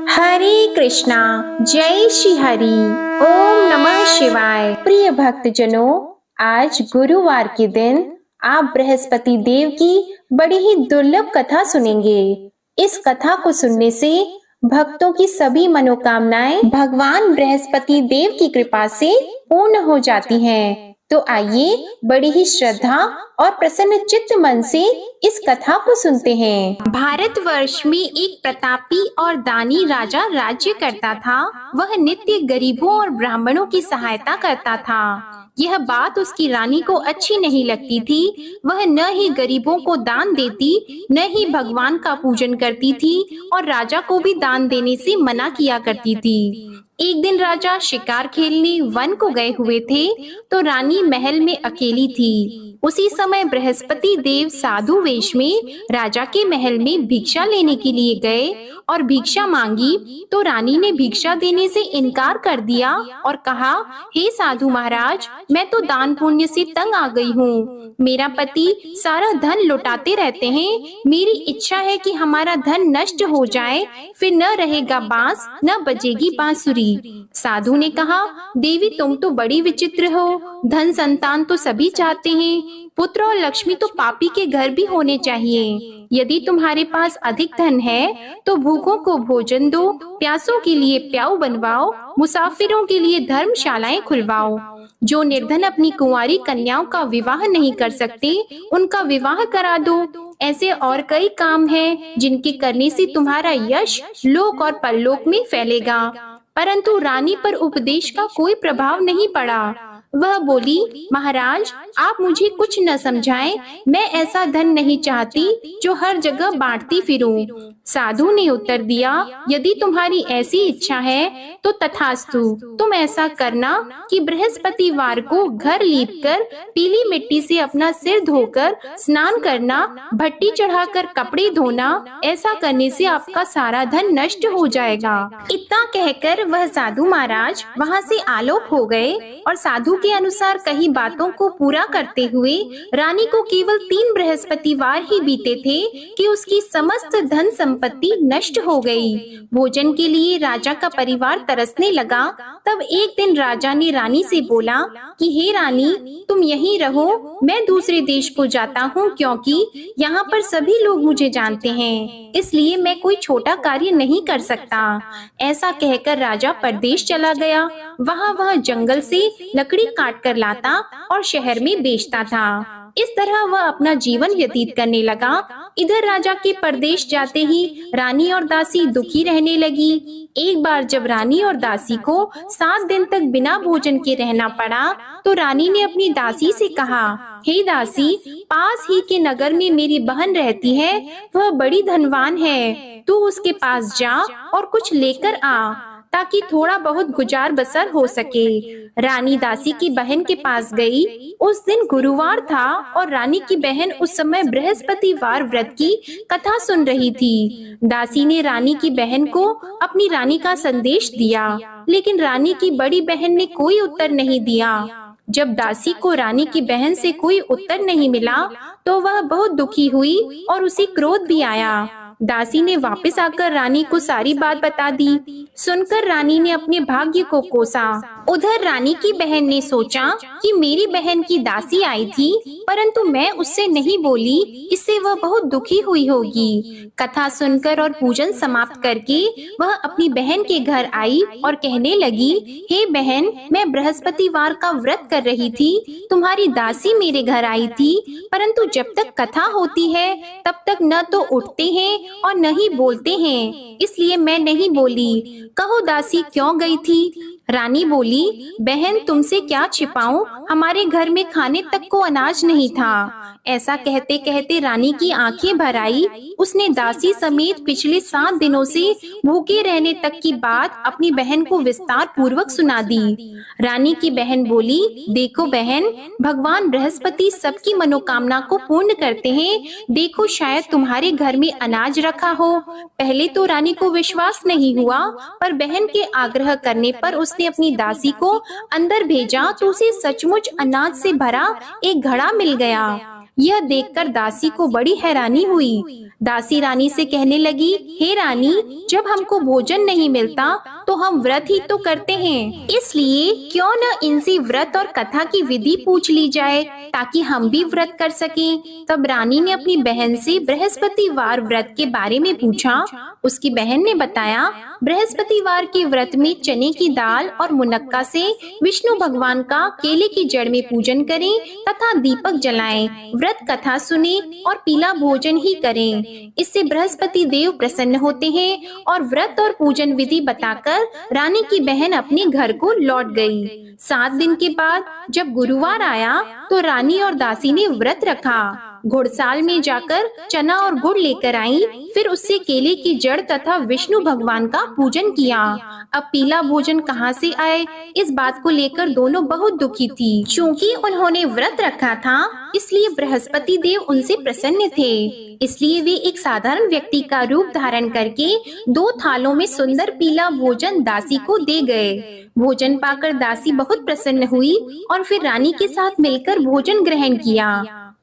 हरे कृष्णा। जय श्री हरि। ओम नमः शिवाय। प्रिय भक्तजनों, आज गुरुवार के दिन आप बृहस्पति देव की बड़ी ही दुर्लभ कथा सुनेंगे। इस कथा को सुनने से भक्तों की सभी मनोकामनाएं भगवान बृहस्पति देव की कृपा से पूर्ण हो जाती हैं। तो आइए बड़ी ही श्रद्धा और प्रसन्न चित्त मन से इस कथा को सुनते हैं। भारतवर्ष में एक प्रतापी और दानी राजा राज्य करता था। वह नित्य गरीबों और ब्राह्मणों की सहायता करता था। यह बात उसकी रानी को अच्छी नहीं लगती थी। वह न ही गरीबों को दान देती, न ही भगवान का पूजन करती थी और राजा को भी दान देने से मना किया करती थी। एक दिन राजा शिकार खेलने वन को गए हुए थे, तो रानी महल में अकेली थी। उसी समय बृहस्पति देव साधु वेश में राजा के महल में भिक्षा लेने के लिए गए और भिक्षा मांगी, तो रानी ने भिक्षा देने से इनकार कर दिया और कहा, हे साधु महाराज, मैं तो दान पुण्य से तंग आ गई हूँ। मेरा पति सारा धन लुटाते रहते हैं। मेरी इच्छा है कि हमारा धन नष्ट हो जाए, फिर न रहेगा बांस, न बजेगी बांसुरी। साधु ने कहा, देवी तुम तो बड़ी विचित्र हो। धन संतान तो सभी चाहते हैं, पुत्र और लक्ष्मी तो पापी के घर भी होने चाहिए। यदि तुम्हारे पास अधिक धन है तो भूखों को भोजन दो, प्यासों के लिए प्याऊ बनवाओ, मुसाफिरों के लिए धर्मशालाएं खुलवाओ। जो निर्धन अपनी कुंवारी कन्याओं का विवाह नहीं कर सकते, उनका विवाह करा दो। ऐसे और कई काम हैं जिनके करने से तुम्हारा यश लोक और परलोक में फैलेगा। परंतु रानी पर उपदेश का कोई प्रभाव नहीं पड़ा। वह बोली, महाराज आप मुझे कुछ न समझाएं। मैं ऐसा धन नहीं चाहती जो हर जगह बांटती फिरूं। साधु ने उत्तर दिया, यदि तुम्हारी ऐसी इच्छा है तो तथास्तु। तुम ऐसा करना कि बृहस्पतिवार को घर लीपकर पीली मिट्टी से अपना सिर धोकर स्नान करना, भट्टी चढ़ाकर कपड़े धोना। ऐसा करने से आपका सारा धन नष्ट हो जाएगा। इतना कहकर वह साधु महाराज वहाँ से आलोक हो गए और साधु के अनुसार कई बातों को पूरा करते हुए रानी को केवल 3 बृहस्पतिवार ही बीते थे कि उसकी समस्त धन संपत्ति नष्ट हो गई। भोजन के लिए राजा का परिवार तरसने लगा। तब एक दिन राजा ने रानी से बोला कि हे रानी, तुम यहीं रहो, मैं दूसरे देश को जाता हूँ, क्योंकि यहाँ पर सभी लोग मुझे जानते हैं, इसलिए मैं कोई छोटा कार्य नहीं कर सकता। ऐसा कहकर राजा परदेश चला गया। वह जंगल से लकड़ी काट कर लाता और शहर में बेचता था। इस तरह वह अपना जीवन व्यतीत करने लगा। इधर राजा के परदेश जाते ही रानी और दासी दुखी रहने लगी। एक बार जब रानी और दासी को 7 दिन तक बिना भोजन के रहना पड़ा, तो रानी ने अपनी दासी से कहा, हे दासी, पास ही के नगर में मेरी बहन रहती है, वह बड़ी धनवान है। तू उसके पास जा और कुछ लेकर आ, ताकि थोड़ा बहुत गुजार बसर हो सके। रानी दासी की बहन के पास गई। उस दिन गुरुवार था और रानी की बहन उस समय बृहस्पतिवार व्रत की कथा सुन रही थी। दासी ने रानी की बहन को अपनी रानी का संदेश दिया, लेकिन रानी की बड़ी बहन ने कोई उत्तर नहीं दिया। जब दासी को रानी की बहन से कोई उत्तर नहीं मिला, तो वह बहुत दुखी हुई और उसे क्रोध भी आया। दासी ने वापस आकर रानी को सारी बात बता दी। सुनकर रानी ने अपने भाग्य को कोसा। उधर रानी की बहन ने सोचा कि मेरी बहन की दासी आई थी, परंतु मैं उससे नहीं बोली, इससे वह बहुत दुखी हुई होगी। कथा सुनकर और पूजन समाप्त करके वह अपनी बहन के घर आई और कहने लगी, हे बहन, मैं बृहस्पतिवार का व्रत कर रही थी, तुम्हारी दासी मेरे घर आई थी, परंतु जब तक कथा होती है तब तक न तो उठते हैं और न ही बोलते हैं, इसलिए मैं नहीं बोली। कहो दासी क्यों गई थी? रानी बोली, बहन तुमसे क्या छिपाऊं, हमारे घर में खाने तक को अनाज नहीं था। ऐसा कहते कहते रानी की आंखें भर आई। उसने दासी समेत पिछले 7 दिनों से भूखे रहने तक की बात अपनी बहन को विस्तार पूर्वक सुना दी। रानी की बहन बोली, देखो बहन, भगवान बृहस्पति सबकी मनोकामना को पूर्ण करते हैं। देखो शायद तुम्हारे घर में अनाज रखा हो। पहले तो रानी को विश्वास नहीं हुआ, पर बहन के आग्रह करने पर उसने अपनी दासी को अंदर भेजा तो उसे सचमुच अनाज से भरा एक घड़ा मिल गया। यह देखकर दासी को बड़ी हैरानी हुई। दासी रानी से कहने लगी, हे रानी, जब हमको भोजन नहीं मिलता तो हम व्रत ही तो करते हैं, इसलिए क्यों न इनसे व्रत और कथा की विधि पूछ ली जाए ताकि हम भी व्रत कर सकें। तब रानी ने अपनी बहन से बृहस्पतिवार व्रत के बारे में पूछा। उसकी बहन ने बताया, बृहस्पतिवार के व्रत में चने की दाल और मुनक्का से विष्णु भगवान का केले की जड़ में पूजन करें तथा दीपक जलाएं, व्रत कथा सुने और पीला भोजन ही करें। इससे बृहस्पति देव प्रसन्न होते हैं। और व्रत और पूजन विधि बताकर रानी की बहन अपने घर को लौट गई। 7 दिन के बाद जब गुरुवार आया तो रानी और दासी ने व्रत रखा। घुड़साल में जाकर चना और गुड़ लेकर आई, फिर उससे केले की जड़ तथा विष्णु भगवान का पूजन किया। अब पीला भोजन कहाँ से आए, इस बात को लेकर दोनों बहुत दुखी थी। चूँकि उन्होंने व्रत रखा था, इसलिए बृहस्पति देव उनसे प्रसन्न थे। इसलिए वे एक साधारण व्यक्ति का रूप धारण करके 2 थालों में सुंदर पीला भोजन दासी को दे गए। भोजन पाकर दासी बहुत प्रसन्न हुई और फिर रानी के साथ मिलकर भोजन ग्रहण किया।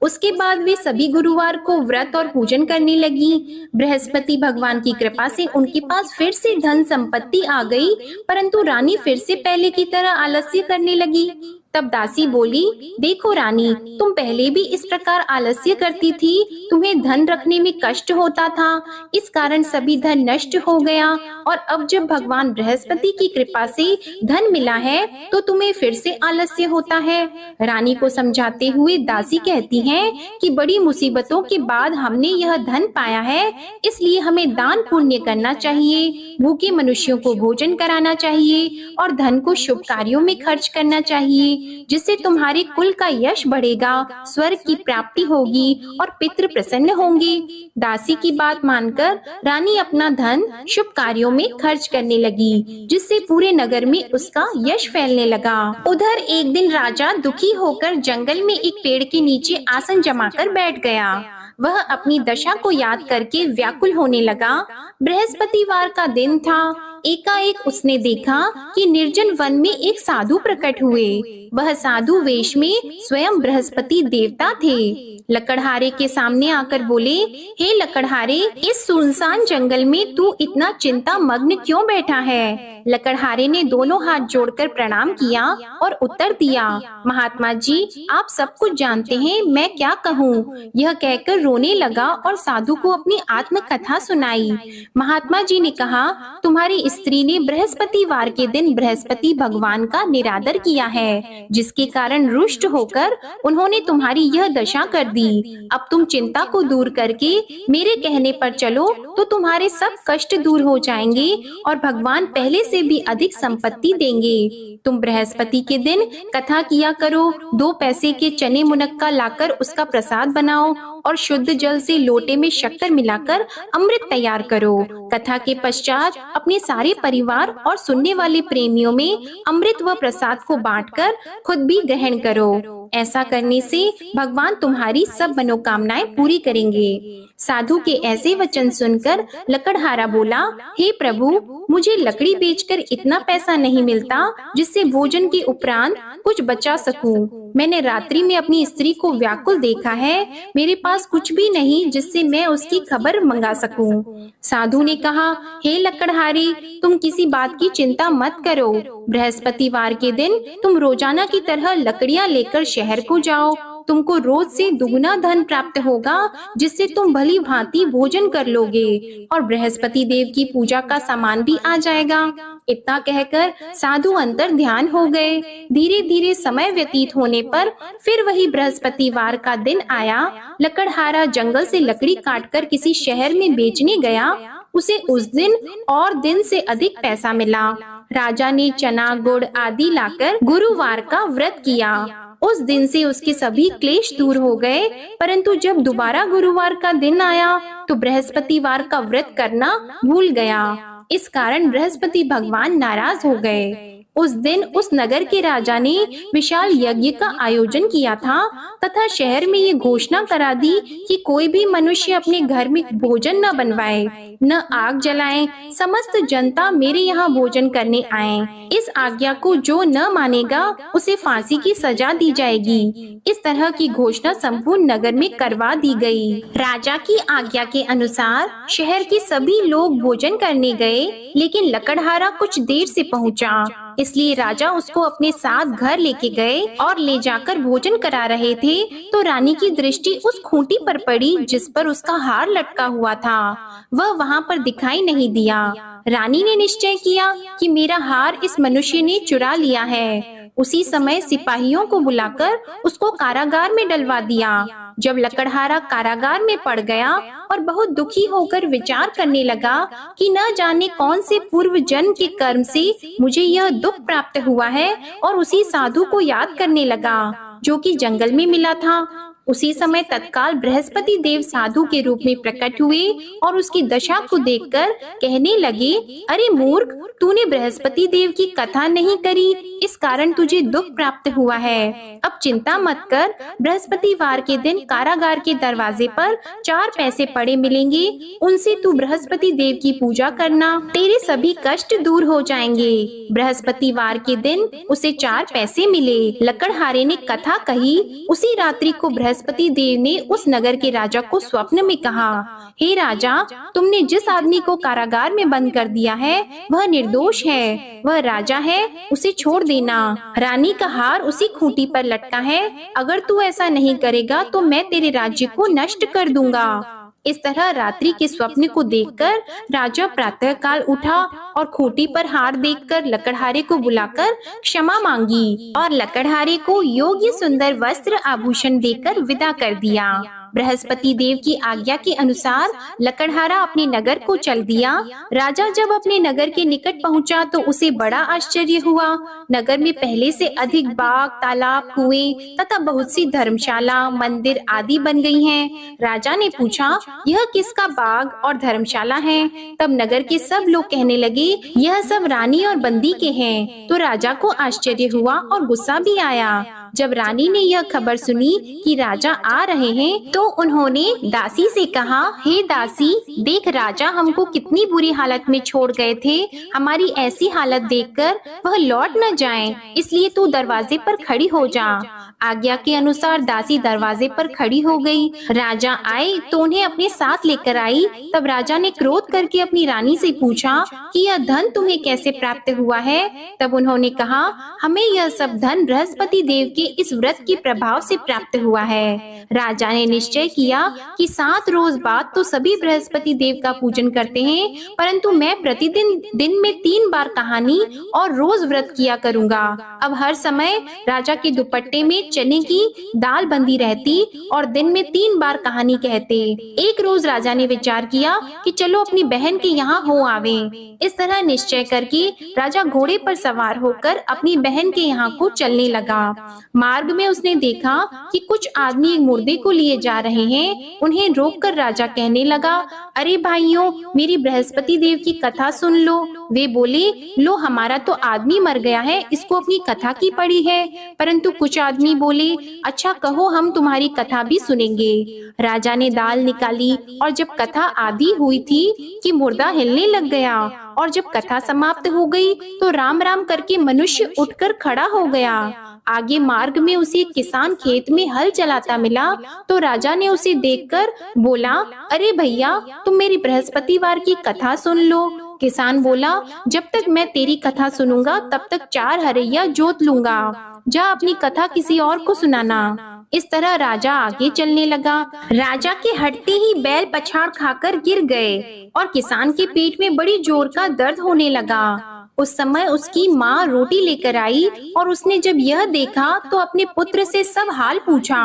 उसके बाद वे सभी गुरुवार को व्रत और पूजन करने लगी। बृहस्पति भगवान की कृपा से उनके पास फिर से धन संपत्ति आ गई, परंतु रानी फिर से पहले की तरह आलस्य करने लगी। तब दासी बोली, देखो रानी, तुम पहले भी इस प्रकार आलस्य करती थी, तुम्हें धन रखने में कष्ट होता था, इस कारण सभी धन नष्ट हो गया, और अब जब भगवान बृहस्पति की कृपा से धन मिला है तो तुम्हें फिर से आलस्य होता है। रानी को समझाते हुए दासी कहती है कि बड़ी मुसीबतों के बाद हमने यह धन पाया है, इसलिए हमें दान पुण्य करना चाहिए, भूखे मनुष्यों को भोजन कराना चाहिए और धन को शुभ कार्यों में खर्च करना चाहिए, जिससे तुम्हारे कुल का यश बढ़ेगा, स्वर्ग की प्राप्ति होगी और पितृ प्रसन्न होंगे। दासी की बात मानकर रानी अपना धन शुभ कार्यों में खर्च करने लगी, जिससे पूरे नगर में उसका यश फैलने लगा। उधर एक दिन राजा दुखी होकर जंगल में एक पेड़ के नीचे आसन जमाकर बैठ गया। वह अपनी दशा को याद करके व्याकुल होने लगा। बृहस्पतिवार का दिन था। एकाएक उसने देखा कि निर्जन वन में एक साधु प्रकट हुए। वह साधु वेश में स्वयं बृहस्पति देवता थे। लकड़हारे के सामने आकर बोले, हे लकड़हारे, इस सुनसान जंगल में तू इतना चिंता मग्न क्यों बैठा है? लकड़हारे ने दोनों हाथ जोड़कर प्रणाम किया और उत्तर दिया, महात्मा जी, आप सब कुछ जानते हैं, मैं क्या कहूँ। यह कहकर रोने लगा और साधु को अपनी आत्मकथा सुनाई। महात्मा जी ने कहा, तुम्हारी स्त्री ने बृहस्पतिवार के दिन बृहस्पति भगवान का निरादर किया है, जिसके कारण रुष्ट होकर उन्होंने तुम्हारी यह दशा कर दी। अब तुम चिंता को दूर करके मेरे कहने पर चलो तो तुम्हारे सब कष्ट दूर हो जाएंगे और भगवान पहले से भी अधिक संपत्ति देंगे। तुम बृहस्पति के दिन कथा किया करो, 2 पैसे के चने मुनक्का लाकर उसका प्रसाद बनाओ और शुद्ध जल से लोटे में शक्कर मिलाकर अमृत तैयार करो। कथा के पश्चात अपने सारे परिवार और सुनने वाले प्रेमियों में अमृत व प्रसाद को बांटकर खुद भी ग्रहण करो। ऐसा करने से भगवान तुम्हारी सब मनोकामनाएं पूरी करेंगे। साधु के ऐसे वचन सुनकर लकड़हारा बोला, हे प्रभु, मुझे लकड़ी बेचकर इतना पैसा नहीं मिलता जिससे भोजन के उपरांत कुछ बचा सकूं। मैंने रात्रि में अपनी स्त्री को व्याकुल देखा है, मेरे पास कुछ भी नहीं जिससे मैं उसकी खबर मंगा सकूं। साधु ने कहा, हे लकड़हारे, तुम किसी बात की चिंता मत करो। बृहस्पतिवार के दिन तुम रोजाना की तरह लकड़ियां लेकर शहर को जाओ। तुमको रोज से दुगुना धन प्राप्त होगा, जिससे तुम भली भांति भोजन कर लोगे और बृहस्पति देव की पूजा का सामान भी आ जाएगा। इतना कहकर साधु अंतर ध्यान हो गए। धीरे धीरे समय व्यतीत होने पर फिर वही बृहस्पतिवार का दिन आया। लकड़हारा जंगल से लकड़ी काटकर किसी शहर में बेचने गया। उसे उस दिन और दिन से अधिक पैसा मिला। राजा ने चना गुड़ आदि लाकर गुरुवार का व्रत किया। उस दिन से उसके सभी क्लेश दूर हो गए, परंतु जब दोबारा गुरुवार का दिन आया तो बृहस्पतिवार का व्रत करना भूल गया। इस कारण बृहस्पति भगवान नाराज हो गए। उस दिन उस नगर के राजा ने विशाल यज्ञ का आयोजन किया था तथा शहर में ये घोषणा करा दी कि कोई भी मनुष्य अपने घर में भोजन न बनवाए, न आग जलाए। समस्त जनता मेरे यहाँ भोजन करने आए। इस आज्ञा को जो न मानेगा उसे फांसी की सजा दी जाएगी। इस तरह की घोषणा संपूर्ण नगर में करवा दी गई। राजा की आज्ञा के अनुसार शहर के सभी लोग भोजन करने गए, लेकिन लकड़हारा कुछ देर से पहुंचा, इसलिए राजा उसको अपने साथ घर लेके गए और ले जाकर भोजन करा रहे थे तो रानी की दृष्टि उस खूंटी पर पड़ी जिस पर उसका हार लटका हुआ था। वह वहाँ पर दिखाई नहीं दिया। रानी ने निश्चय किया कि मेरा हार इस मनुष्य ने चुरा लिया है। उसी समय सिपाहियों को बुलाकर उसको कारागार में डलवा दिया। जब लकड़हारा कारागार में पड़ गया और बहुत दुखी होकर विचार करने लगा कि न जाने कौन से पूर्व जन्म के कर्म से मुझे यह दुख प्राप्त हुआ है, और उसी साधु को याद करने लगा जो कि जंगल में मिला था। उसी समय तत्काल बृहस्पति देव साधु के रूप में प्रकट हुए और उसकी दशा को देखकर कहने लगे, अरे मूर्ख, तूने बृहस्पति देव की कथा नहीं करी, इस कारण तुझे दुख प्राप्त हुआ है। अब चिंता मत कर, बृहस्पतिवार के दिन कारागार के दरवाजे पर 4 पैसे पड़े मिलेंगे, उनसे तू बृहस्पति देव की पूजा करना, तेरे सभी कष्ट दूर हो जाएंगे। बृहस्पतिवार के दिन उसे 4 पैसे मिले। लकड़हारे ने कथा कही। उसी रात्रि को बृहस्पति देव ने उस नगर के राजा को स्वप्न में कहा, हे राजा, तुमने जिस आदमी को कारागार में बंद कर दिया है वह निर्दोष है, वह राजा है, उसे छोड़ देना। रानी का हार उसी खूंटी पर लटका है, अगर तू ऐसा नहीं करेगा तो मैं तेरे राज्य को नष्ट कर दूंगा। इस तरह रात्रि के स्वप्न को देखकर राजा प्रातः काल उठा और खूंटी पर हार देखकर लकड़हारे को बुलाकर क्षमा मांगी और लकड़हारे को योग्य सुंदर वस्त्र आभूषण देकर विदा कर दिया। बृहस्पति देव की आज्ञा के अनुसार लकड़हारा अपने नगर को चल दिया। राजा जब अपने नगर के निकट पहुंचा तो उसे बड़ा आश्चर्य हुआ। नगर में पहले से अधिक बाग, तालाब, कुएं तथा बहुत सी धर्मशाला, मंदिर आदि बन गई हैं। राजा ने पूछा, यह किसका बाग और धर्मशाला है? तब नगर के सब लोग कहने लगे, यह सब रानी और बंदी के हैं। तो राजा को आश्चर्य हुआ और गुस्सा भी आया। जब रानी ने यह खबर सुनी कि राजा आ रहे हैं तो उन्होंने दासी से कहा, हे दासी, देख राजा हमको कितनी बुरी हालत में छोड़ गए थे, हमारी ऐसी हालत देखकर वह लौट न जाएं, इसलिए तू दरवाजे पर खड़ी हो जा। आज्ञा के अनुसार दासी दरवाजे पर खड़ी हो गई। राजा आए तो उन्हें अपने साथ लेकर आई। तब राजा ने क्रोध करके अपनी रानी से पूछा कि यह धन तुम्हें कैसे प्राप्त हुआ है? तब उन्होंने कहा, हमें यह सब धन बृहस्पति देव के इस व्रत के प्रभाव से प्राप्त हुआ है। राजा ने निश्चय किया कि 7 रोज बाद तो सभी बृहस्पति देव का पूजन करते हैं, परंतु मैं प्रतिदिन दिन में 3 बार कहानी और रोज व्रत किया करूंगा। अब हर समय राजा के दुपट्टे में चने की दाल बंधी रहती और दिन में 3 बार कहानी कहते। एक रोज राजा ने विचार किया कि चलो अपनी बहन के यहाँ हो आवे। इस तरह निश्चय करके राजा घोड़े पर सवार होकर अपनी बहन के यहाँ को चलने लगा। मार्ग में उसने देखा कि कुछ आदमी एक मुर्दे को लिए जा रहे हैं। उन्हें रोककर राजा कहने लगा, अरे भाइयों, मेरी बृहस्पति देव की कथा सुन लो। वे बोले, लो हमारा तो आदमी मर गया है, इसको अपनी कथा की पड़ी है। परंतु कुछ आदमी बोले, अच्छा कहो, हम तुम्हारी कथा भी सुनेंगे। राजा ने दाल निकाली और जब कथा आधी हुई थी कि मुर्दा हिलने लग गया, और जब कथा समाप्त हो गई तो राम राम करके मनुष्य उठकर खड़ा हो गया। आगे मार्ग में उसे एक किसान खेत में हल चलाता मिला तो राजा ने उसे देखकर बोला, अरे भैया, तुम मेरी बृहस्पतिवार की कथा सुन लो। किसान बोला, जब तक मैं तेरी कथा सुनूंगा तब तक 4 हरैया जोत लूंगा, जा अपनी कथा किसी और को सुनाना। इस तरह राजा आगे चलने लगा। राजा के हटते ही बैल पछाड़ खाकर गिर गए और किसान के पेट में बड़ी जोर का दर्द होने लगा। उस समय उसकी माँ रोटी लेकर आई और उसने जब यह देखा तो अपने पुत्र से सब हाल पूछा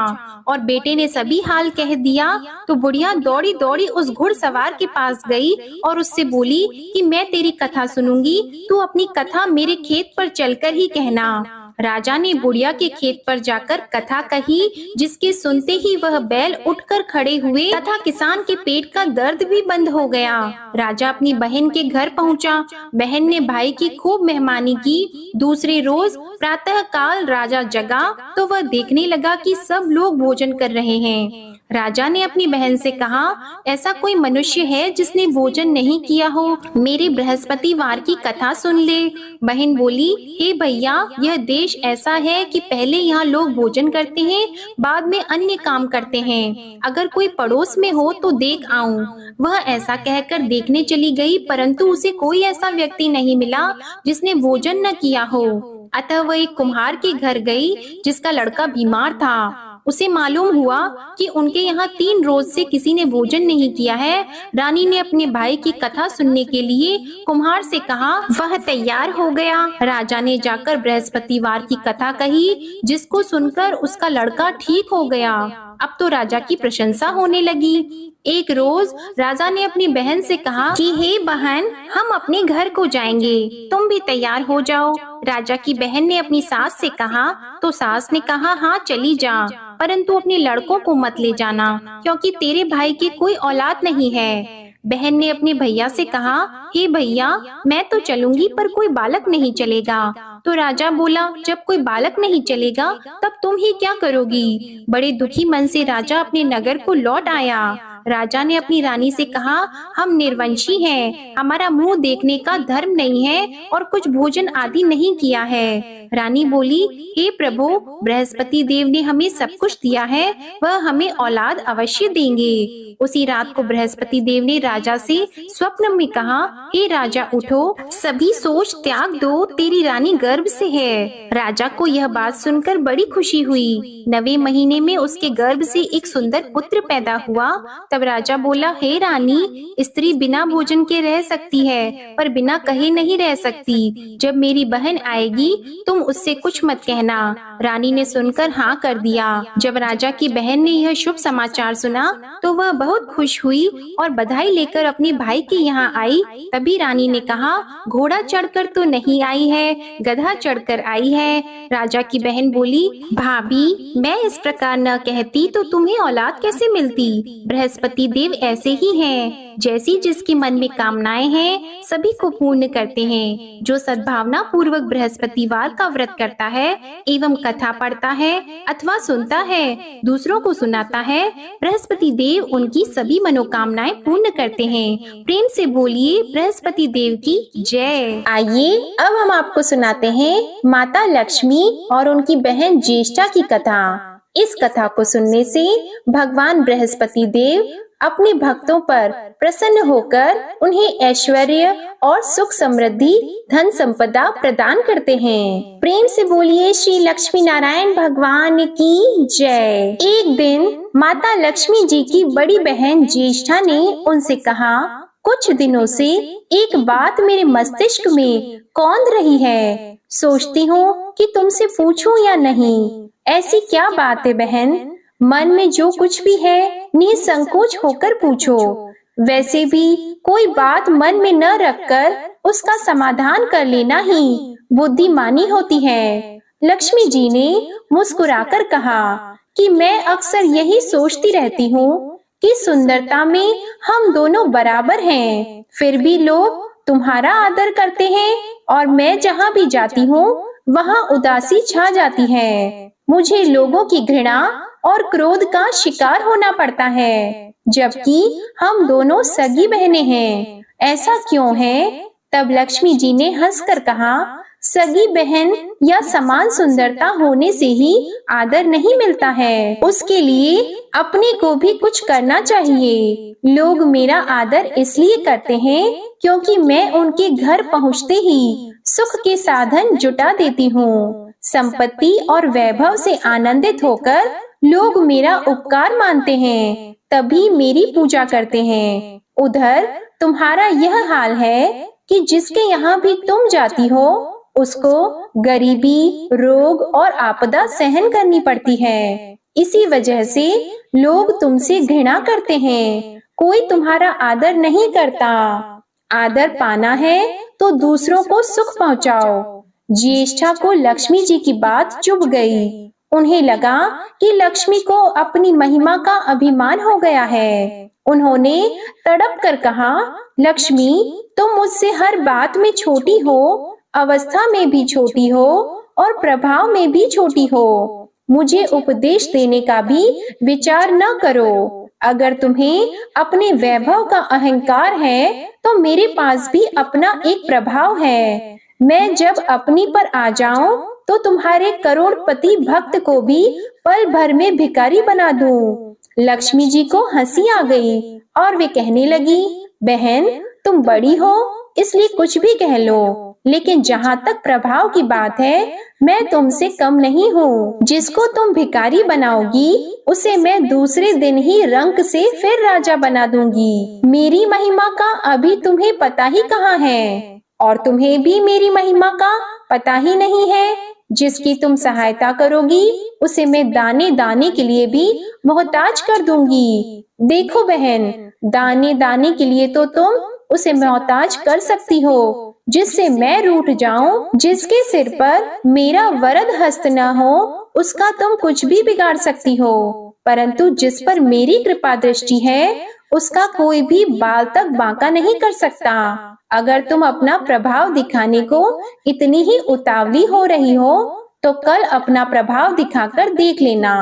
और बेटे ने सभी हाल कह दिया। तो बुढ़िया दौड़ी दौड़ी उस घुड़सवार के पास गई और उससे बोली कि मैं तेरी कथा सुनूंगी, तू अपनी कथा मेरे खेत पर चलकर ही कहना। राजा ने बुढ़िया के खेत पर जाकर कथा कही, जिसके सुनते ही वह बैल उठकर खड़े हुए तथा किसान के पेट का दर्द भी बंद हो गया। राजा अपनी बहन के घर पहुंचा। बहन ने भाई की खूब मेहमानी की। दूसरे रोज प्रातः काल राजा जगा तो वह देखने लगा कि सब लोग भोजन कर रहे हैं। राजा ने अपनी बहन से कहा, ऐसा कोई मनुष्य है जिसने भोजन नहीं किया हो? मेरे बृहस्पतिवार की कथा सुन ले। बहन बोली, हे भैया, यह देश ऐसा है कि पहले यहाँ लोग भोजन करते हैं, बाद में अन्य काम करते हैं। अगर कोई पड़ोस में हो तो देख आऊं। वह ऐसा कहकर देखने चली गई, परंतु उसे कोई ऐसा व्यक्ति नहीं मिला जिसने भोजन न किया हो। अतः वह एक कुम्हार के घर गई, जिसका लड़का बीमार था। उसे मालूम हुआ कि उनके यहाँ 3 रोज से किसी ने भोजन नहीं किया है। रानी ने अपने भाई की कथा सुनने के लिए कुम्हार से कहा। वह तैयार हो गया। राजा ने जाकर बृहस्पतिवार की कथा कही, जिसको सुनकर उसका लड़का ठीक हो गया। अब तो राजा की प्रशंसा होने लगी। एक रोज राजा ने अपनी बहन से कहा कि हे बहन, हम अपने घर को जाएंगे, तुम भी तैयार हो जाओ। राजा की बहन ने अपनी सास से कहा तो सास ने कहा, हाँ चली जा, परंतु अपने लड़कों को मत ले जाना, क्योंकि तेरे भाई की कोई औलाद नहीं है। बहन ने अपने भैया से कहा, हे भैया, मैं तो चलूंगी पर कोई बालक नहीं चलेगा। तो राजा बोला, जब कोई बालक नहीं चलेगा तब तुम ही क्या करोगी? बड़े दुखी मन से राजा अपने नगर को लौट आया। राजा ने अपनी रानी से कहा, हम निर्वंशी हैं, हमारा मुंह देखने का धर्म नहीं है और कुछ भोजन आदि नहीं किया है। रानी बोली, हे प्रभु, बृहस्पति देव ने हमें सब कुछ दिया है, वह हमें औलाद अवश्य देंगे। उसी रात को बृहस्पति देव ने राजा से स्वप्न में कहा, हे राजा उठो, सभी सोच त्याग दो, तेरी रानी गर्भ से है। राजा को यह बात सुनकर बड़ी खुशी हुई। 9वें महीने में उसके गर्भ से एक सुंदर पुत्र पैदा हुआ। तब राजा बोला, हे रानी, स्त्री बिना भोजन के रह सकती है, पर बिना कहे नहीं रह सकती। जब मेरी बहन आएगी तुम उससे कुछ मत कहना। रानी ने सुनकर हाँ कर दिया। जब राजा की बहन ने यह शुभ समाचार सुना तो वह बहुत खुश हुई और बधाई लेकर अपने भाई के यहाँ आई। तभी रानी ने कहा, घोड़ा चढ़कर तो नहीं आई है, गधा चढ़कर आई है। राजा की बहन बोली, भाभी, मैं इस प्रकार न कहती तो तुम्हें औलाद कैसे मिलती? बृहस्पति देव ऐसे ही हैं, जैसी जिसके मन में कामनाएं हैं सभी को पूर्ण करते हैं। जो सद्भावना पूर्वक बृहस्पतिवार का व्रत करता है एवं कथा पढ़ता है अथवा सुनता है, दूसरों को सुनाता है, बृहस्पति देव उनकी सभी मनोकामनाएं पूर्ण करते हैं। प्रेम से बोलिए बृहस्पति देव की जय। आइए अब हम आपको सुनाते हैं माता लक्ष्मी और उनकी बहन ज्येष्ठा की कथा। इस कथा को सुनने से भगवान बृहस्पति देव अपने भक्तों पर प्रसन्न होकर उन्हें ऐश्वर्य और सुख समृद्धि धन संपदा प्रदान करते हैं। प्रेम से बोलिए श्री लक्ष्मी नारायण भगवान की जय। एक दिन माता लक्ष्मी जी की बड़ी बहन ज्येष्ठा ने उनसे कहा, कुछ दिनों से एक बात मेरे मस्तिष्क में कौंध रही है, सोचती हूँ कि तुमसे पूछूं या नहीं। ऐसी क्या बात है बहन? मन में जो कुछ भी है निसंकोच होकर पूछो। वैसे भी कोई बात मन में न रखकर उसका समाधान कर लेना ही बुद्धिमानी होती है। लक्ष्मी जी ने मुस्कुराकर कहा कि मैं अक्सर यही सोचती रहती हूँ कि सुंदरता में हम दोनों बराबर हैं, फिर भी लोग तुम्हारा आदर करते हैं और मैं जहाँ भी जाती हूँ वहाँ उदासी छा जाती है। मुझे लोगों की घृणा और क्रोध का शिकार होना पड़ता है, जबकि हम दोनों सगी बहनें हैं। ऐसा क्यों है? तब लक्ष्मी जी ने हंसकर कहा, सगी बहन या समान सुंदरता होने से ही आदर नहीं मिलता है, उसके लिए अपने को भी कुछ करना चाहिए। लोग मेरा आदर इसलिए करते हैं क्योंकि मैं उनके घर पहुँचते ही सुख के साधन जुटा देती हूँ। संपत्ति और वैभव से आनंदित होकर लोग मेरा उपकार मानते हैं, तभी मेरी पूजा करते हैं। उधर तुम्हारा यह हाल है कि जिसके यहाँ भी तुम जाती हो उसको गरीबी, रोग और आपदा सहन करनी पड़ती है। इसी वजह से लोग तुमसे घृणा करते हैं, कोई तुम्हारा आदर नहीं करता। आदर पाना है तो दूसरों को सुख पहुँचाओ। ज्येष्ठा को लक्ष्मी जी की बात चुभ गई। उन्हें लगा कि लक्ष्मी को अपनी महिमा का अभिमान हो गया है। उन्होंने तड़प कर कहा, लक्ष्मी, तुम मुझसे हर बात में छोटी हो, अवस्था में भी छोटी हो और प्रभाव में भी छोटी हो। मुझे उपदेश देने का भी विचार न करो। अगर तुम्हें अपने वैभव का अहंकार है तो मेरे पास भी अपना एक प्रभाव है। मैं जब अपनी पर आ जाऊं तो तुम्हारे करोड़पति भक्त को भी पल भर में भिखारी बना दूं। लक्ष्मी जी को हंसी आ गई और वे कहने लगी, बहन, तुम बड़ी हो इसलिए कुछ भी कह लो, लेकिन जहाँ तक प्रभाव की बात है, मैं तुमसे कम नहीं हूँ। जिसको तुम भिखारी बनाओगी उसे मैं दूसरे दिन ही रंक से फिर राजा बना दूंगी। मेरी महिमा का अभी तुम्हें पता ही कहाँ है, और तुम्हें भी मेरी महिमा का पता ही नहीं है। जिसकी तुम सहायता करोगी उसे मैं दाने दाने के लिए भी मोहताज कर दूंगी। देखो बहन, दाने दाने के लिए तो तुम उसे मोहताज कर सकती हो, जिससे मैं रूठ जाऊं। जिसके सिर पर मेरा वरद हस्त न हो उसका तुम कुछ भी बिगाड़ सकती हो, परंतु जिस पर मेरी कृपा दृष्टि है उसका कोई भी बाल तक बांका नहीं कर सकता। अगर तुम अपना प्रभाव दिखाने को इतनी ही उतावली हो रही हो तो कल अपना प्रभाव दिखाकर देख लेना।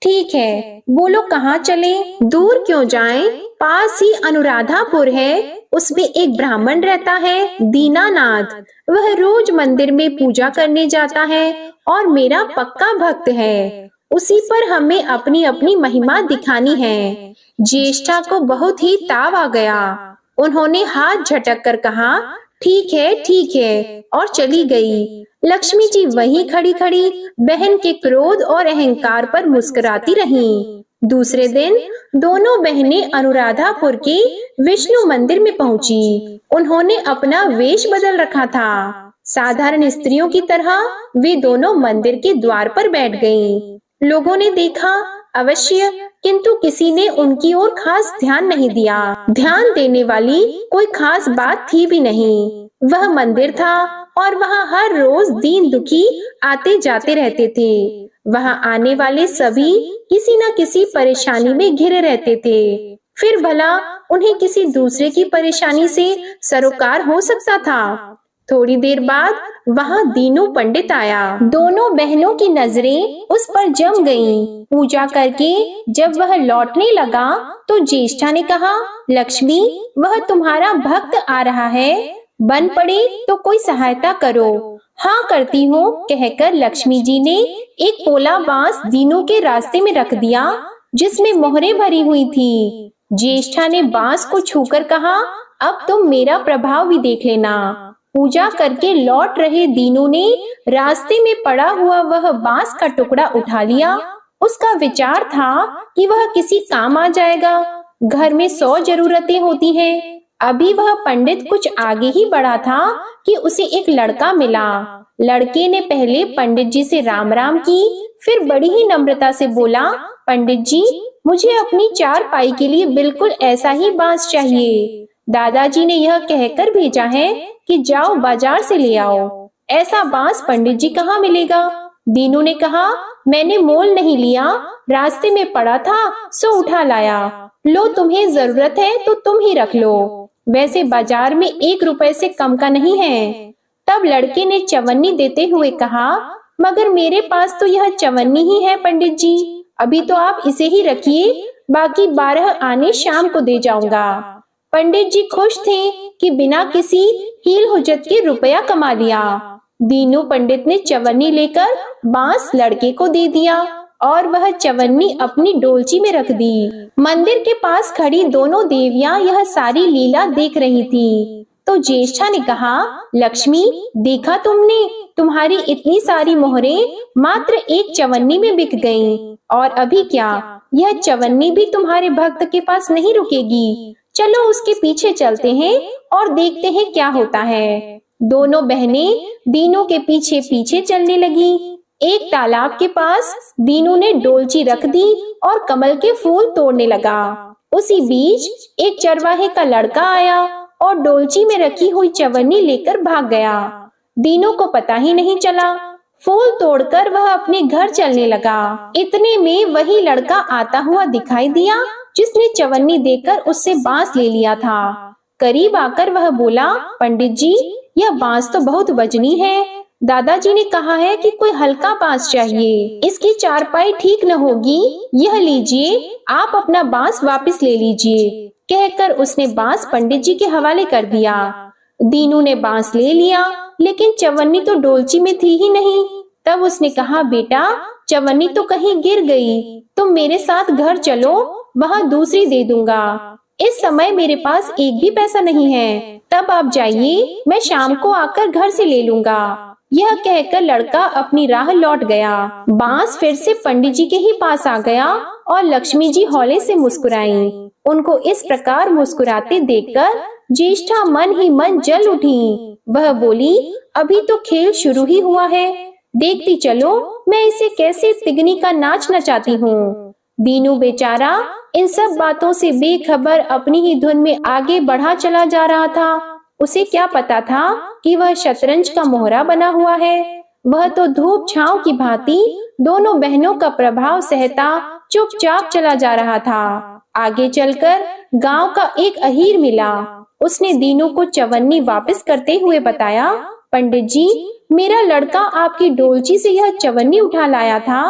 ठीक है, बोलो कहाँ चले? दूर क्यों जाएं? पास ही अनुराधापुर है, उसमें एक ब्राह्मण रहता है, दीनानाथ। वह रोज मंदिर में पूजा करने जाता है और मेरा पक्का भक्त है। उसी पर हमें अपनी अपनी महिमा दिखानी है। ज्येष्ठा को बहुत ही ताव आ गया। उन्होंने हाथ झटक कर कहा, ठीक है, और चली गई। लक्ष्मी जी वहीं खड़ी खड़ी बहन के क्रोध और अहंकार पर मुस्कुराती रहीं। दूसरे दिन दोनों बहनें अनुराधापुर के विष्णु मंदिर में पहुंची। उन्होंने अपना वेश बदल रखा था। साधारण स्त्रियों की तरह वे दोनों मंदिर के द्वार पर बैठ गईं। लोगों ने देखा अवश्य, किंतु किसी ने उनकी ओर खास ध्यान नहीं दिया। ध्यान देने वाली कोई खास बात थी भी नहीं। वह मंदिर था और वहाँ हर रोज दीन दुखी आते जाते रहते थे। वहाँ आने वाले सभी किसी न किसी परेशानी में घिरे रहते थे। फिर भला उन्हें किसी दूसरे की परेशानी से सरोकार हो सकता था? थोड़ी देर बाद वहाँ दीनू पंडित आया। दोनों बहनों की नजरें उस पर जम गईं। पूजा करके जब वह लौटने लगा तो ज्येष्ठा ने कहा, लक्ष्मी, वह तुम्हारा भक्त आ रहा है, बन पड़े तो कोई सहायता करो। हाँ करती हूँ, कहकर लक्ष्मी जी ने एक पोला बांस दीनू के रास्ते में रख दिया, जिसमें मोहरें भरी हुई थी। ज्येष्ठा ने बांस को छूकर कहा, अब तुम मेरा प्रभाव भी देख लेना। पूजा करके लौट रहे दीनू ने रास्ते में पड़ा हुआ वह बांस का टुकड़ा उठा लिया। उसका विचार था कि वह किसी काम आ जाएगा। घर में 100 जरूरतें होती हैं। अभी वह पंडित कुछ आगे ही बढ़ा था कि उसे एक लड़का मिला। लड़के ने पहले पंडित जी से राम राम की, फिर बड़ी ही नम्रता से बोला, पंडित जी, मुझे अपनी 4 पाई के लिए बिल्कुल ऐसा ही बांस चाहिए। दादाजी ने यह कहकर भेजा है कि जाओ बाजार से ले आओ। ऐसा बांस पंडित जी कहाँ मिलेगा? दीनू ने कहा, मैंने मोल नहीं लिया, रास्ते में पड़ा था सो उठा लाया। लो, तुम्हें जरूरत है तो तुम ही रख लो, वैसे बाजार में 1 रुपए से कम का नहीं है। तब लड़के ने चवन्नी देते हुए कहा, मगर मेरे पास तो यह चवन्नी ही है पंडित जी, अभी तो आप इसे ही रखिए, बाकी 12 आने शाम को दे जाऊंगा। पंडित जी खुश थे कि बिना किसी हील हुज्जत के रुपया कमा लिया। दीनू पंडित ने चवन्नी लेकर बांस लड़के को दे दिया और वह चवन्नी अपनी डोलची में रख दी। मंदिर के पास खड़ी दोनों देवियां यह सारी लीला देख रही थी। तो ज्येष्ठा ने कहा, लक्ष्मी, देखा तुमने, तुम्हारी इतनी सारी मोहरें मात्र एक चवन्नी में बिक गईं। और अभी क्या, यह चवन्नी भी तुम्हारे भक्त के पास नहीं रुकेगी। चलो उसके पीछे चलते हैं और देखते हैं क्या होता है। दोनों बहनें दीनू के पीछे पीछे चलने लगी। एक तालाब के पास दीनू ने डोलची रख दी और कमल के फूल तोड़ने लगा। उसी बीच एक चरवाहे का लड़का आया और डोलची में रखी हुई चवन्नी लेकर भाग गया। दीनू को पता ही नहीं चला। फूल तोड़कर वह अपने घर चलने लगा। इतने में वही लड़का आता हुआ दिखाई दिया जिसने चवन्नी देकर उससे बांस ले लिया था। करीब आकर वह बोला, पंडित जी, यह बांस तो बहुत वजनी है। दादाजी ने कहा है कि कोई हल्का बांस चाहिए, इसकी चारपाई ठीक न होगी। यह लीजिए, आप अपना बांस वापस ले लीजिए। कहकर उसने बांस पंडित जी के हवाले कर दिया। दीनू ने बांस ले लिया, लेकिन चवन्नी तो डोलची में थी ही नहीं। तब उसने कहा, बेटा, चवन्नी तो कहीं गिर गई, तुम मेरे साथ घर चलो, वहाँ दूसरी दे दूंगा। इस समय मेरे पास एक भी पैसा नहीं है, तब आप जाइए, मैं शाम को आकर घर से ले लूंगा। यह कहकर लड़का अपनी राह लौट गया। बांस फिर से पंडित जी के ही पास आ गया और लक्ष्मी जी हौले से मुस्कुराई। उनको इस प्रकार मुस्कुराते देखकर ज्येष्ठा मन ही मन जल उठी। वह बोली, अभी तो खेल शुरू ही हुआ है, देखती चलो मैं इसे कैसे तिगनी का नाच नचाती हूँ। दीनू बेचारा इन सब बातों से बेखबर अपनी ही धुन में आगे बढ़ा चला जा रहा था। उसे क्या पता था कि वह शतरंज का मोहरा बना हुआ है। वह तो धूप छांव की भांति दोनों बहनों का प्रभाव सहता चुपचाप चला जा रहा था। आगे चलकर गांव का एक अहीर मिला। उसने दीनू को चवन्नी वापस करते हुए बताया, पंडित जी, मेरा लड़का आपकी डोलची से यह चवन्नी उठा लाया था।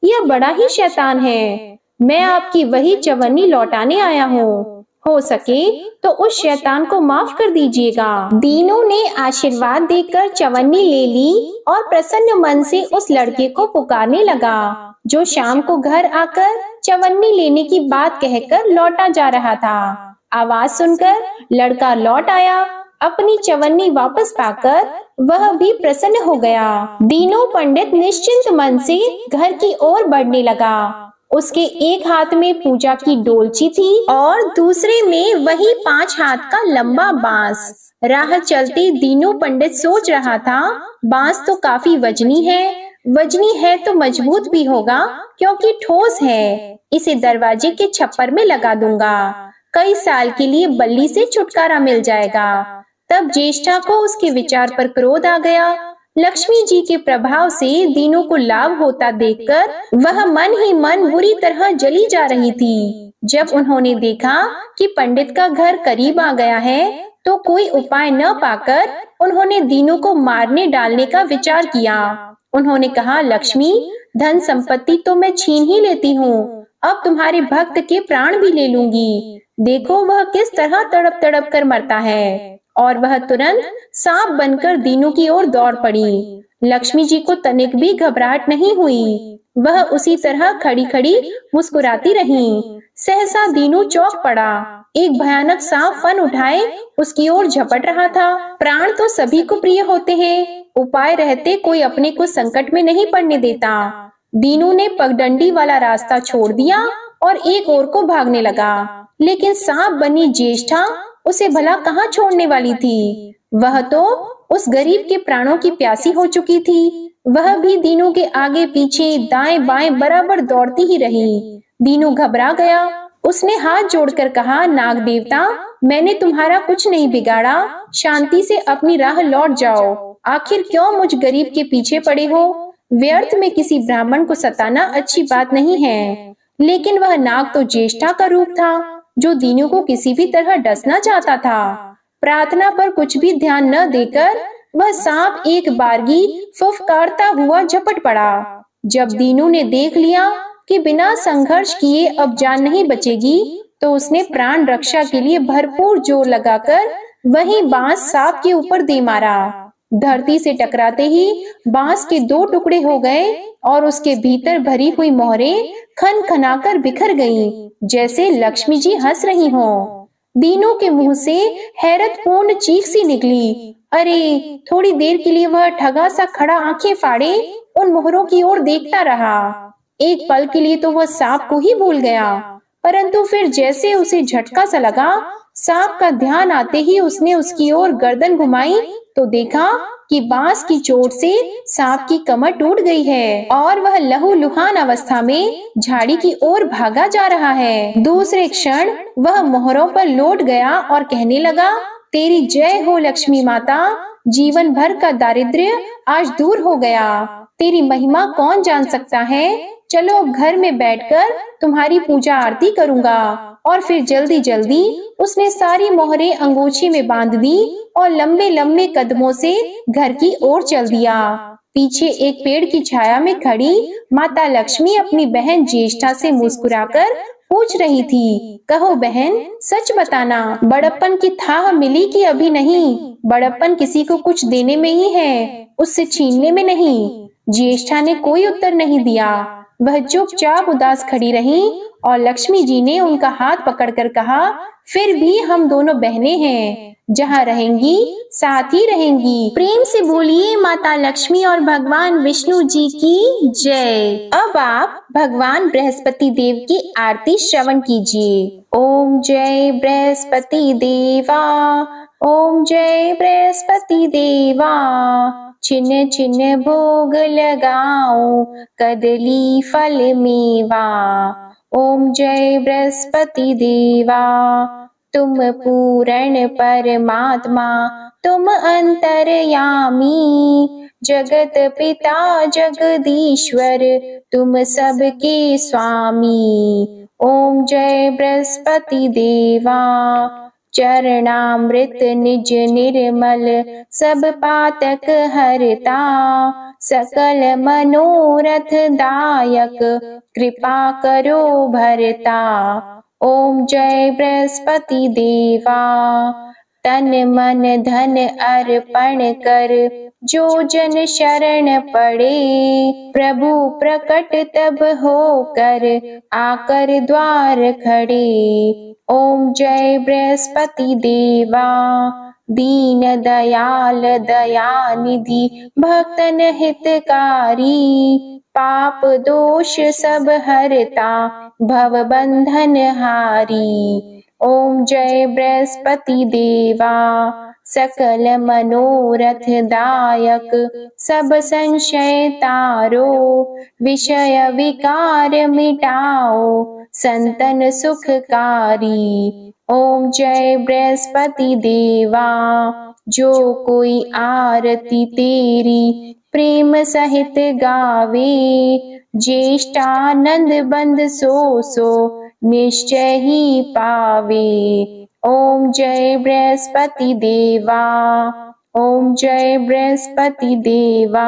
यह बड़ा ही शैतान है। मैं आपकी वही चवन्नी लौटाने आया हूँ। हो सके तो उस शैतान को माफ कर दीजिएगा। दीनू ने आशीर्वाद देकर चवन्नी ले ली और प्रसन्न मन से उस लड़के को पुकारने लगा, जो शाम को घर आकर चवन्नी लेने की बात कहकर लौटा जा रहा था। आवाज सुनकर लड़का लौट आया। अपनी चवन्नी वापस पाकर वह भी प्रसन्न हो गया। दीनू पंडित निश्चिंत मन से घर की ओर बढ़ने लगा। उसके एक हाथ में पूजा की डोलची थी और दूसरे में वही 5 हाथ का लंबा बांस। राह चलते दीनू पंडित सोच रहा था, बांस तो काफी वजनी है तो मजबूत भी होगा क्योंकि ठोस है। इसे दरवाजे के छप्पर में लगा दूंगा, कई साल के लिए बल्ली से छुटकारा मिल जाएगा। तब ज्येष्ठा को उसके विचार पर क्रोध आ गया। लक्ष्मी जी के प्रभाव से दीनू को लाभ होता देखकर वह मन ही मन बुरी तरह जली जा रही थी। जब उन्होंने देखा कि पंडित का घर करीब आ गया है तो कोई उपाय न पाकर उन्होंने दीनू को मारने डालने का विचार किया। उन्होंने कहा, लक्ष्मी, धन संपत्ति तो मैं छीन ही लेती हूँ, अब तुम्हारे भक्त के प्राण भी ले लूंगी। देखो वह किस तरह तड़प तड़प कर मरता है। और वह तुरंत सांप बनकर दीनू की ओर दौड़ पड़ी। लक्ष्मी जी को तनिक भी घबराहट नहीं हुई। वह उसी तरह खड़ी खड़ी मुस्कुराती रहीं। सहसा दीनू चौंक पड़ा। एक भयानक सांप फन उठाए उसकी ओर झपट रहा था। प्राण तो सभी को प्रिय होते हैं, उपाय रहते कोई अपने को संकट में नहीं पड़ने देता। दीनू ने पगडंडी वाला रास्ता छोड़ दिया और एक ओर को भागने लगा, लेकिन सांप बनी ज्येष्ठा उसे भला कहाँ छोड़ने वाली थी। वह तो उस गरीब के प्राणों की प्यासी हो चुकी थी। वह भी दीनू के आगे पीछे दाएं बाएं बराबर दौड़ती ही रही। दीनू घबरा गया। उसने हाथ जोड़कर कहा, नाग देवता, मैंने तुम्हारा कुछ नहीं बिगाड़ा, शांति से अपनी राह लौट जाओ। आखिर क्यों मुझ गरीब के पीछे पड़े हो? व्यर्थ में किसी ब्राह्मण को सताना अच्छी बात नहीं है। लेकिन वह नाग तो ज्येष्ठा का रूप था, जो दीनू को किसी भी तरह डसना चाहता था। प्रार्थना पर कुछ भी ध्यान न देकर वह सांप एक बारगी फुफकारता हुआ झपट पड़ा। जब दीनू ने देख लिया कि बिना संघर्ष किए अब जान नहीं बचेगी, तो उसने प्राण रक्षा के लिए भरपूर जोर लगाकर वही बांस सांप के ऊपर दे मारा। धरती से टकराते ही बांस के 2 टुकड़े हो गए और उसके भीतर भरी हुई मोहरें खन खनाकर बिखर गईं, जैसे लक्ष्मी जी हंस रही हों। दीनू के मुंह से हैरतपूर्ण चीख सी निकली। अरे! थोड़ी देर के लिए वह ठगा सा खड़ा आंखें फाड़े उन मोहरों की ओर देखता रहा। एक पल के लिए तो वह सांप को ही भूल गया, परंतु फिर जैसे उसे झटका सा लगा, सांप का ध्यान आते ही उसने उसकी ओर गर्दन घुमाई तो देखा कि बांस की चोट से सांप की कमर टूट गई है और वह लहूलुहान अवस्था में झाड़ी की ओर भागा जा रहा है। दूसरे क्षण वह मोहरों पर लौट गया और कहने लगा, तेरी जय हो लक्ष्मी माता। जीवन भर का दारिद्र्य आज दूर हो गया। तेरी महिमा कौन जान सकता है। चलो अब घर में बैठकर तुम्हारी पूजा आरती करूंगा। और फिर जल्दी जल्दी उसने सारी मोहरें अंगोछी में बांध दी और लंबे लंबे कदमों से घर की ओर चल दिया। पीछे एक पेड़ की छाया में खड़ी माता लक्ष्मी अपनी बहन ज्येष्ठा से मुस्कुराकर पूछ रही थी, कहो बहन, सच बताना, बड़प्पन की थाह मिली कि अभी नहीं। बड़प्पन किसी को कुछ देने में ही है, उससे छीनने में नहीं। ज्येष्ठा ने कोई उत्तर नहीं दिया। वह चुपचाप उदास खड़ी रही और लक्ष्मी जी ने उनका हाथ पकड़कर कहा, फिर भी हम दोनों बहनें हैं, जहाँ रहेंगी साथ ही रहेंगी। प्रेम से बोलिए माता लक्ष्मी और भगवान विष्णु जी की जय। अब आप भगवान बृहस्पति देव की आरती श्रवण कीजिए। ओम जय बृहस्पति देवा, ओम जय बृहस्पति देवा। छिन्न छिन्न भोग लगाओ, कदली फल मेवा। ओम जय बृहस्पति देवा, तुम पूर्ण परमात्मा, तुम अंतर्यामी। जगत पिता जगदीश्वर, तुम सबके स्वामी। ओम जय बृहस्पति देवा, चरणामृत निज निर्मल, सब पातक हरता। सकल मनोरथ दायक, कृपा करो भरता। ओम जय बृहस्पति देवा, तन मन धन अर्पण कर, जो जन शरण पड़े। प्रभु प्रकट तब होकर, आकर द्वार खड़े। ओम जय बृहस्पति देवा, दीन दयाल दयानिधि, भक्तन हितकारी। पाप दोष सब हरता, भव बंधन हारी। ओम जय बृहस्पति देवा, सकल मनोरथ दायक, सब संशय तारो। विषय विकार मिटाओ, संतन सुखकारी। ओम जय बृहस्पति देवा, जो कोई आरती तेरी प्रेम सहित गावे। ज्येष्ठानंद बंद सो सो, निश्चय ही पावे। ओम जय बृहस्पति देवा, ओम जय बृहस्पति देवा।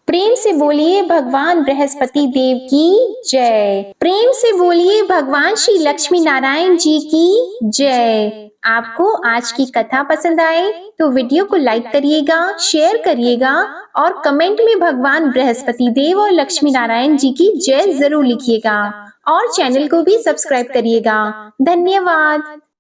प्रेम से बोलिए भगवान बृहस्पति देव की जय। प्रेम से बोलिए भगवान श्री लक्ष्मी नारायण जी की जय। आपको आज की कथा पसंद आए तो वीडियो को लाइक करिएगा, शेयर करिएगा और कमेंट में भगवान बृहस्पति देव और लक्ष्मी नारायण जी की जय जरूर लिखिएगा और चैनल को भी सब्सक्राइब करिएगा। धन्यवाद।